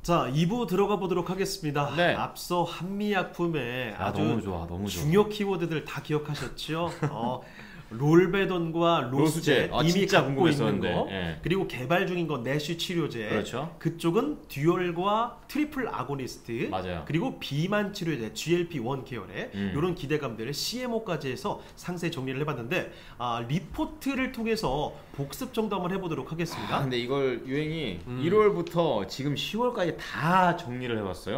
자, 2부 들어가 보도록 하겠습니다. 네. 앞서 한미약품의 아주 너무 좋아. 중요 키워드들 다 기억하셨죠? 롤베돈과 로수제 이미 갖고 있는 거, 예. 그리고 개발 중인 거 내쉬 치료제, 그렇죠. 그쪽은 듀얼과 트리플 아고니스트, 맞아요. 그리고 비만 치료제 GLP-1 계열의 이런 기대감들을 CMO까지 해서 상세히 정리를 해봤는데, 리포트를 통해서 복습 정도 한번 해보도록 하겠습니다. 근데 이걸 유행이 1월부터 지금 10월까지 다 정리를 해봤어요.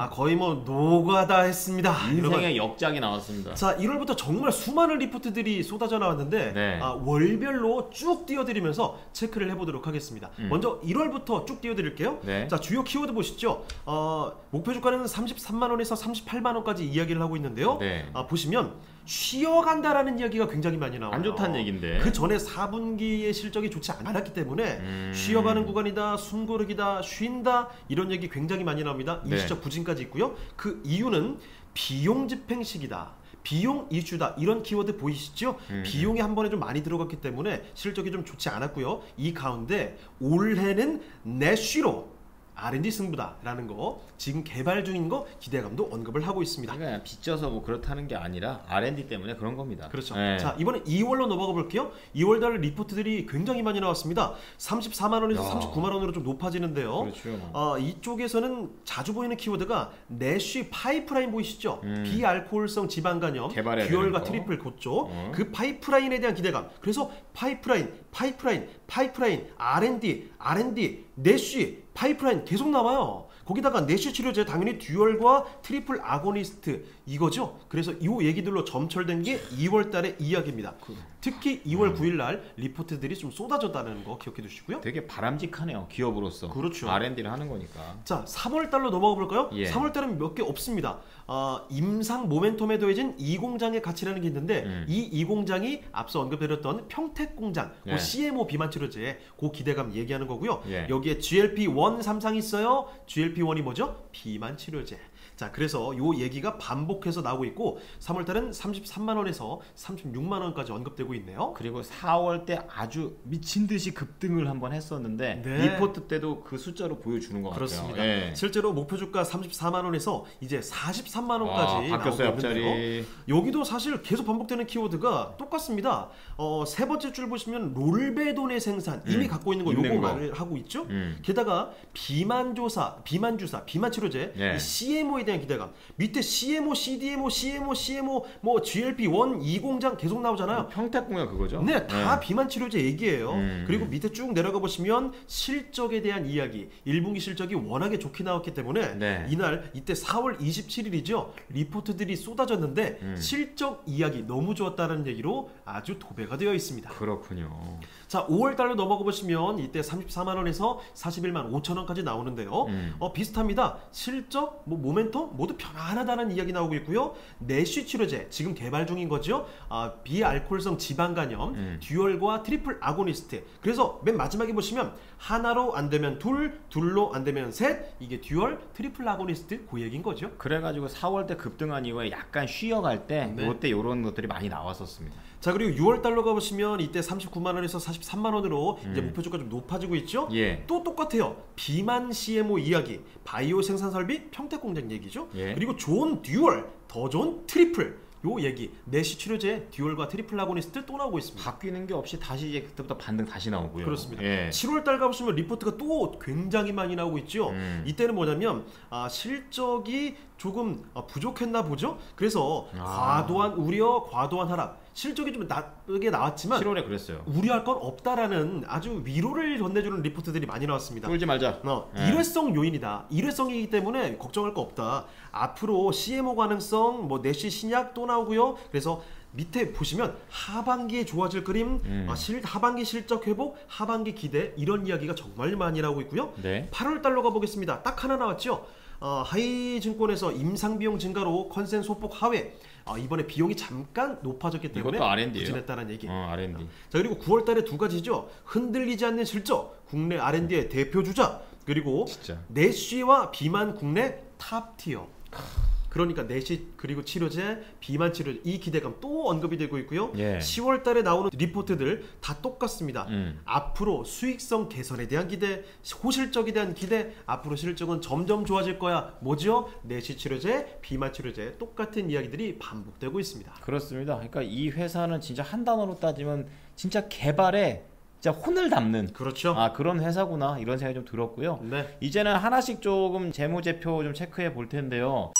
거의 뭐 노가다 했습니다. 인생의 역작이 나왔습니다. 자, 1월부터 정말 수많은 리포트들이 쏟아져 나왔는데, 네. 월별로 쭉 띄워드리면서 체크를 해보도록 하겠습니다. 먼저 1월부터 쭉 띄워드릴게요. 네. 자, 주요 키워드 보시죠. 목표 주가는 33만원에서 38만원까지 이야기를 하고 있는데요. 네. 보시면 쉬어간다라는 이야기가 굉장히 많이 나와요. 안 좋다는 얘긴데. 그 전에 4분기의 실적이 좋지 않았기 때문에 쉬어가는 구간이다, 숨고르기다, 쉰다, 이런 얘기 굉장히 많이 나옵니다. 네. 일시적 부진까지 있고요. 그 이유는 비용 집행 시기다, 비용 이슈다, 이런 키워드 보이시죠? 비용이 한 번에 좀 많이 들어갔기 때문에 실적이 좀 좋지 않았고요. 이 가운데 올해는 내쉬로 R&D 승부다라는 거, 지금 개발 중인 거 기대감도 언급을 하고 있습니다. 그러니까 빚져서 뭐 그렇다는 게 아니라 R&D 때문에 그런 겁니다. 그렇죠. 네. 자, 이번에 2월로 넘어가 볼게요. 2월달 리포트들이 굉장히 많이 나왔습니다. 34만원에서 39만원으로 좀 높아지는데요. 그렇죠. 이쪽에서는 자주 보이는 키워드가 내쉬 파이프라인 보이시죠? 비알코올성 지방간염, 듀얼과 트리플 그쪽, 그 파이프라인에 대한 기대감. 그래서 파이프라인, R&D, 내쉬, 파이프라인 계속 나와요. 거기다가 내쉬 치료제 당연히 듀얼과 트리플 아고니스트 이거죠. 그래서 이 얘기들로 점철된 게 2월 달의 이야기입니다. 특히 2월 9일 날 리포트들이 좀 쏟아졌다는 거 기억해 두시고요. 되게 바람직하네요. 기업으로서. 그렇죠. R&D를 하는 거니까. 자, 3월 달로 넘어가 볼까요? 예. 3월 달은 몇 개 없습니다. 임상 모멘텀에 더해진 이공장의 가치라는 게 있는데, 이 이공장이 앞서 언급드렸던 평택공장, 예. 그 CMO 비만 치료제, 그 기대감 얘기하는 거고요. 예. 여기에 GLP-1 삼상이 있어요. GLP-1이 뭐죠? 비만 치료제. 자, 그래서 요 얘기가 반복해서 나오고 있고, 3월달은 33만원에서 36만원까지 언급되고 있네요. 그리고 4월 때 아주 미친 듯이 급등을 한번 했었는데, 네. 리포트 때도 그 숫자로 보여주는 것 그렇습니다. 같아요. 예. 실제로 목표 주가 34만원에서 이제 43만원까지 바뀌었어요, 나오고 있는데요. 앞자리. 여기도 사실 계속 반복되는 키워드가 똑같습니다. 세 번째 줄 보시면 롤베돈의 생산 이미 갖고 있는 거 요거 말을 하고 있죠. 게다가 비만 주사, 비만 치료제, 예. 이 CMO에 대한 기대감. 밑에 CMO, CDMO, CMO, 뭐 GLP-1 이공장 계속 나오잖아요. 평택공약 그거죠? 네, 다 비만 치료제 얘기예요. 그리고 밑에 쭉 내려가 보시면 실적에 대한 이야기, 1분기 실적이 워낙에 좋게 나왔기 때문에 네. 이때 4월 27일이죠. 리포트들이 쏟아졌는데 실적 이야기 너무 좋았다는 얘기로 아주 도배가 되어 있습니다. 그렇군요. 자, 5월 달로 넘어가 보시면 이때 34만원에서 41만 5천원까지 나오는데요. 비슷합니다. 실적, 모멘텀 모두 편안하다는 이야기 나오고 있고요. 내쉬 치료제 지금 개발 중인 거죠. 비알코올성 지방간염, 듀얼과 트리플 아고니스트. 그래서 맨 마지막에 보시면 하나로 안 되면 둘로 안 되면 셋, 이게 듀얼, 트리플 아고니스트 그 얘기인 거죠. 그래가지고 4월 때 급등한 이후에 약간 쉬어갈 때 네. 이때 이런 것들이 많이 나왔었습니다. 자, 그리고 6월 달로 가보시면 이때 39만원에서 43만원으로 이제 목표 주가 좀 높아지고 있죠. 예. 또 똑같아요. 비만 CMO 이야기, 바이오 생산 설비 평택공장 얘기죠. 예. 그리고 좋은 듀얼, 더 좋은 트리플, 요 얘기, 내시 치료제 듀얼과 트리플 아고니스트 또 나오고 있습니다. 바뀌는 게 없이 다시 이제 그때부터 반등 다시 나오고요. 그렇습니다. 예. 7월 달 가보시면 리포트가 또 굉장히 많이 나오고 있죠. 이때는 뭐냐면 실적이 조금 부족했나 보죠. 그래서 과도한 우려, 과도한 하락, 실적이 좀 나쁘게 나왔지만 7월에 그랬어요. 우려할 건 없다라는 아주 위로를 건네주는 리포트들이 많이 나왔습니다. 쫄지 말자. 일회성 요인이다. 일회성이기 때문에 걱정할 거 없다. 앞으로 CMO 가능성, 내쉬 신약 또 나오고요. 그래서 밑에 보시면 하반기에 좋아질 그림, 하반기 실적 회복, 하반기 기대, 이런 이야기가 정말 많이 나오고 있고요. 네. 8월 달로 가보겠습니다. 딱 하나 나왔죠. 하이증권에서 임상비용 증가로 컨센 소폭 하회. 이번에 비용이 잠깐 높아졌기 때문에 이것도 R&D예요? 부진했다는 얘기. R&D. 자, 그리고 9월 달에 두 가지죠. 흔들리지 않는 실적, 국내 R&D의 대표 주자, 그리고 진짜. 내쉬와 비만 국내 탑티어. 그러니까 내시 그리고 치료제, 비만 치료제 이 기대감 또 언급이 되고 있고요. 예. 10월 달에 나오는 리포트들 다 똑같습니다. 앞으로 수익성 개선에 대한 기대, 호실적에 대한 기대, 앞으로 실적은 점점 좋아질 거야. 뭐죠? 내시 치료제, 비만 치료제 똑같은 이야기들이 반복되고 있습니다. 그렇습니다. 그러니까 이 회사는 진짜 한 단어로 따지면 진짜 개발에 진짜 혼을 담는 그렇죠. 그런 회사구나 이런 생각이 좀 들었고요. 네. 이제는 하나씩 조금 재무제표 좀 체크해 볼 텐데요.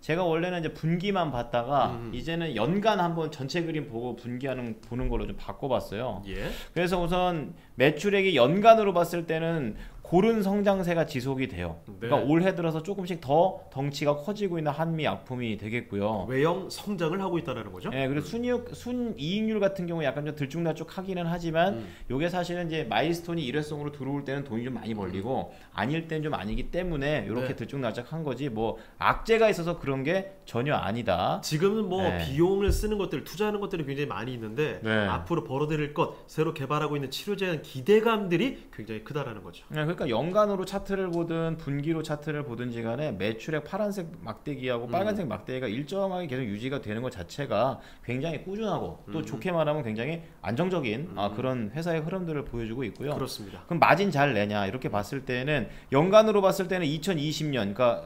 제가 원래는 이제 분기만 봤다가 이제는 연간 한번 전체 그림 보고 보는 걸로 좀 바꿔봤어요. 예. 그래서 우선 매출액이 연간으로 봤을 때는 고른 성장세가 지속이 돼요. 네. 그러니까 올해 들어서 조금씩 더 덩치가 커지고 있는 한미약품이 되겠고요. 외형 성장을 하고 있다는 거죠? 네, 그리고 순이익률 같은 경우 약간 좀 들쭉날쭉하기는 하지만 이게 사실은 이제 마일스톤이 일회성으로 들어올 때는 돈이 좀 많이 벌리고 아닐 때는 좀 아니기 때문에 이렇게 네. 들쭉날쭉한 거지 뭐 악재가 있어서 그런 게 전혀 아니다. 지금은 뭐 네. 비용을 쓰는 것들, 투자하는 것들이 굉장히 많이 있는데 네. 앞으로 벌어들일 것, 새로 개발하고 있는 치료제에 대한 기대감들이 굉장히 크다라는 거죠. 네, 그러니까 연간으로 차트를 보든 분기로 차트를 보든지 간에 매출액 파란색 막대기하고 빨간색 막대기가 일정하게 계속 유지가 되는 것 자체가 굉장히 꾸준하고 또 좋게 말하면 굉장히 안정적인 그런 회사의 흐름들을 보여주고 있고요. 그렇습니다. 그럼 마진 잘 내냐 이렇게 봤을 때는 연간으로 봤을 때는 2020년 그러니까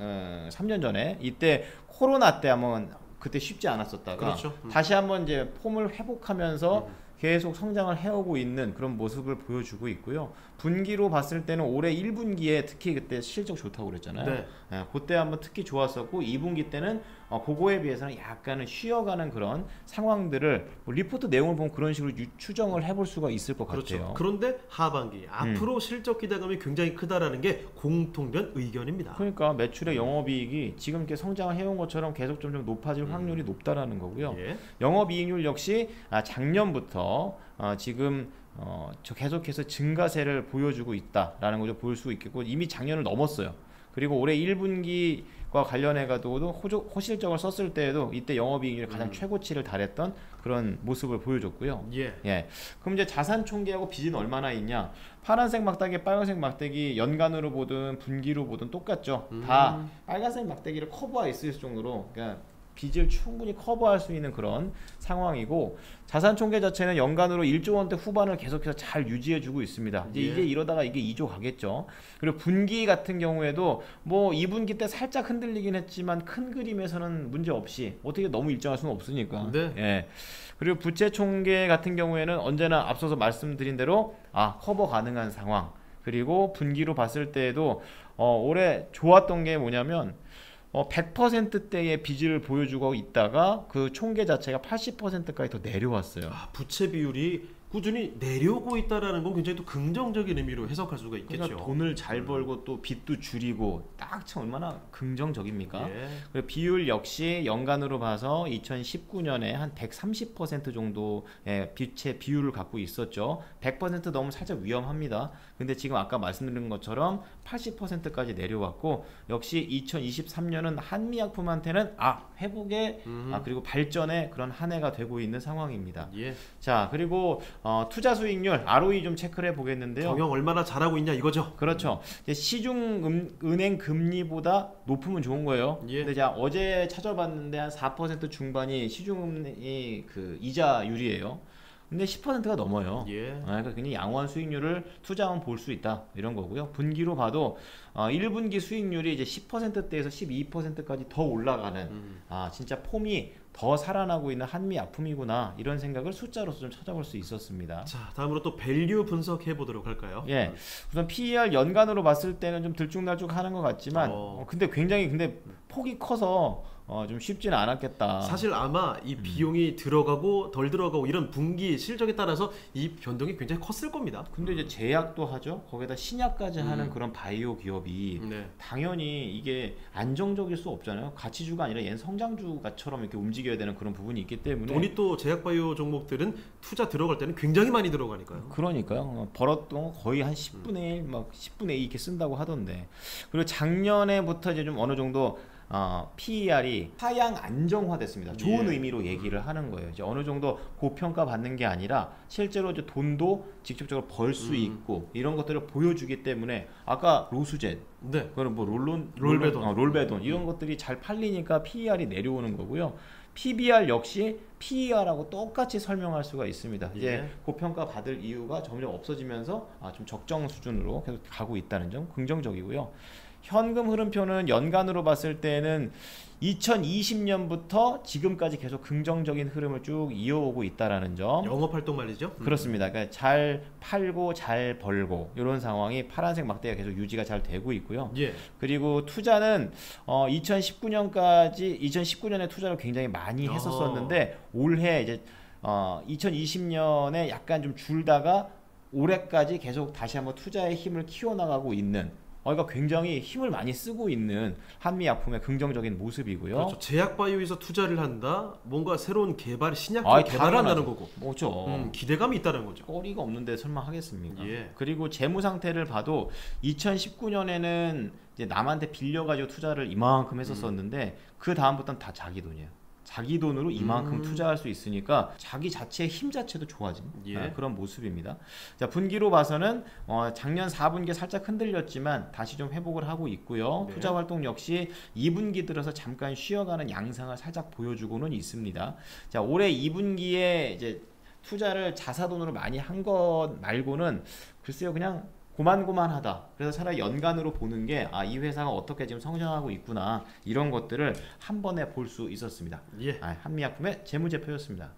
3년 전에 이때 코로나 때 한번 그때 쉽지 않았었다가 그렇죠. 다시 한번 이제 폼을 회복하면서 계속 성장을 해오고 있는 그런 모습을 보여주고 있고요. 분기로 봤을 때는 올해 1분기에 특히 그때 실적 좋다고 그랬잖아요. 네. 예, 그때 한번 특히 좋았었고 2분기 때는 그거에 비해서는 약간은 쉬어가는 그런 상황들을 뭐 리포트 내용을 보면 그런 식으로 추정을 해볼 수가 있을 것 그렇죠. 같아요. 그런데 하반기 앞으로 실적 기대감이 굉장히 크다라는 게 공통된 의견입니다. 그러니까 매출의 영업이익이 지금 이렇게 성장을 해온 것처럼 계속 좀 높아질 확률이 높다라는 거고요. 예. 영업이익률 역시 작년부터 지금 계속해서 증가세를 보여주고 있다라는 거죠. 볼 수 있겠고 이미 작년을 넘었어요. 그리고 올해 1분기과 관련해가지고도 호실적을 썼을 때에도 이때 영업이익률이 가장 최고치를 달했던 그런 모습을 보여줬고요. 예. 그럼 이제 자산 총계하고 빚은 얼마나 있냐? 파란색 막대기, 빨간색 막대기 연간으로 보든 분기로 보든 똑같죠. 다 빨간색 막대기를 커버할 수 있을 정도로 그러니까 빚을 충분히 커버할 수 있는 그런 상황이고 자산 총계 자체는 연간으로 1조 원대 후반을 계속해서 잘 유지해주고 있습니다. 이제 이러다가 이게 2조 가겠죠. 그리고 분기 같은 경우에도 뭐 2분기 때 살짝 흔들리긴 했지만 큰 그림에서는 문제 없이 어떻게 너무 일정할 수는 없으니까. 네. 예. 그리고 부채 총계 같은 경우에는 언제나 앞서서 말씀드린 대로 커버 가능한 상황. 그리고 분기로 봤을 때에도 올해 좋았던 게 뭐냐면 100%대의 빚을 보여주고 있다가 그 총계 자체가 80%까지 더 내려왔어요. 부채 비율이 꾸준히 내려오고 있다라는 건 굉장히 또 긍정적인 의미로 해석할 수가 있겠죠. 그러니까 돈을 잘 벌고 또 빚도 줄이고 딱 참 얼마나 긍정적입니까? 예. 그리고 비율 역시 연간으로 봐서 2019년에 한 130% 정도의 빚의 비율을 갖고 있었죠. 100% 넘으면 살짝 위험합니다. 근데 지금 아까 말씀드린 것처럼 80%까지 내려왔고 역시 2023년은 한미약품한테는 회복의 그리고 발전의 그런 한 해가 되고 있는 상황입니다. 예. 자, 그리고 투자 수익률 ROE 좀 체크를 해보겠는데요. 경영 얼마나 잘하고 있냐 이거죠. 그렇죠. 시중 은행 금리보다 높으면 좋은 거예요. 예. 근데 제가 어제 찾아봤는데 한 4% 중반이 시중은행이 그 이자율이에요. 근데 10%가 넘어요. 예. 그러니까 그냥 양호한 수익률을 투자하면 볼 수 있다 이런 거고요. 분기로 봐도 1분기 수익률이 이제 10%대에서 12%까지 더 올라가는 진짜 폼이 더 살아나고 있는 한미약품이구나 이런 생각을 숫자로서 좀 찾아볼 수 있었습니다. 자, 다음으로 또 밸류 분석해 보도록 할까요? 예, 우선 PER 연간으로 봤을 때는 좀 들쭉날쭉하는 것 같지만 근데 굉장히 폭이 커서 좀 쉽지는 않았겠다. 사실 아마 이 비용이 들어가고 덜 들어가고 이런 분기 실적에 따라서 이 변동이 굉장히 컸을 겁니다. 근데 이제 제약도 하죠. 거기다 신약까지 하는 그런 바이오 기업이 당연히 이게 안정적일 수 없잖아요. 가치주가 아니라 얘는 성장주가처럼 이렇게 움직여야 되는 그런 부분이 있기 때문에 돈이 또 제약바이오 종목들은 투자 들어갈 때는 굉장히 많이 들어가니까요. 그러니까요. 벌었던 거의 한 10분의 1, 막 10분의 2 이렇게 쓴다고 하던데. 그리고 작년에부터 이제 좀 어느 정도 PER이 하향 안정화됐습니다. 좋은 예. 의미로 얘기를 하는 거예요. 이제 어느 정도 고평가 받는 게 아니라 실제로 이제 돈도 직접적으로 벌 수 있고 이런 것들을 보여주기 때문에 아까 로수젠, 네. 그거는 뭐 롤베돈. 롤베돈 이런 것들이 잘 팔리니까 PER이 내려오는 거고요. PBR 역시 PER하고 똑같이 설명할 수가 있습니다. 이제 예. 고평가 받을 이유가 점점 없어지면서 좀 적정 수준으로 계속 가고 있다는 점 긍정적이고요. 현금 흐름표는 연간으로 봤을 때는 2020년부터 지금까지 계속 긍정적인 흐름을 쭉 이어오고 있다라는 점. 영업활동 말이죠. 그렇습니다. 그러니까 잘 팔고 잘 벌고 이런 상황이 파란색 막대가 계속 유지가 잘 되고 있고요. 예. 그리고 투자는 2019년에 투자를 굉장히 많이 했었었는데 올해 이제 2020년에 약간 좀 줄다가 올해까지 계속 다시 한번 투자의 힘을 키워나가고 있는 그러니까 굉장히 힘을 많이 쓰고 있는 한미약품의 긍정적인 모습이고요. 그렇죠. 제약바이오에서 투자를 한다. 뭔가 새로운 개발, 신약을 당연하죠. 개발한다는 거고. 뭐죠. 기대감이 있다는 거죠. 거리가 없는데 설마 하겠습니까? 예. 그리고 재무 상태를 봐도 2019년에는 이제 남한테 빌려가지고 투자를 이만큼 했었었는데 그 다음부터는 다 자기 돈이에요. 자기 돈으로 이만큼 투자할 수 있으니까 자기 자체의 힘 자체도 좋아진 예. 그런 모습입니다. 자, 분기로 봐서는 작년 4분기에 살짝 흔들렸지만 다시 좀 회복을 하고 있고요. 네. 투자 활동 역시 2분기 들어서 잠깐 쉬어가는 양상을 살짝 보여주고는 있습니다. 자, 올해 2분기에 이제 투자를 자사돈으로 많이 한 것 말고는 글쎄요, 그냥 고만고만하다. 그래서 차라리 연간으로 보는 게 이 회사가 어떻게 지금 성장하고 있구나 이런 것들을 한 번에 볼 수 있었습니다. 예. 한미약품의 재무제표였습니다.